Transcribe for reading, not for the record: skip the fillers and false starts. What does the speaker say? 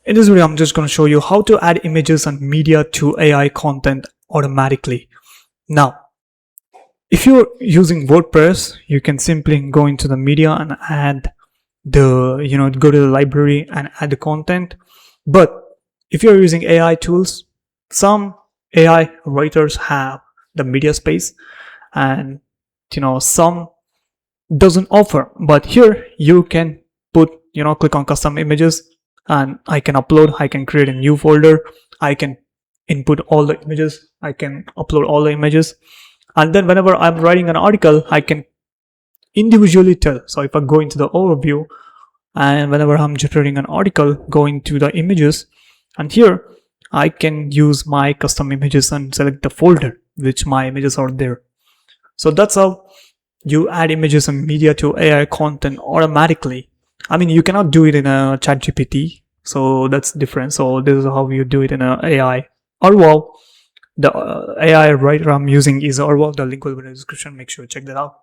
In this video, I'm just going to show you how to add images and media to AI content automatically. Now, if you're using WordPress, you can simply go into the media and add go to the library and add the content. But if you're using AI tools, some AI writers have the media space and some doesn't offer. But here you can put, click on custom images and I can create a new folder. I can input all the images. I can upload all the images. And then whenever I'm writing an article, I can individually tell. So if I go into the overview and whenever I'm generating an article, go into the images, and here I can use my custom images and select the folder which my images are there. So that's how you add images and media to AI content automatically. I mean, you cannot do it in a ChatGPT, so that's different. So this is how you do it in a AI. Or the AI writer I'm using is Orwell. The link will be in the description. Make sure to check that out.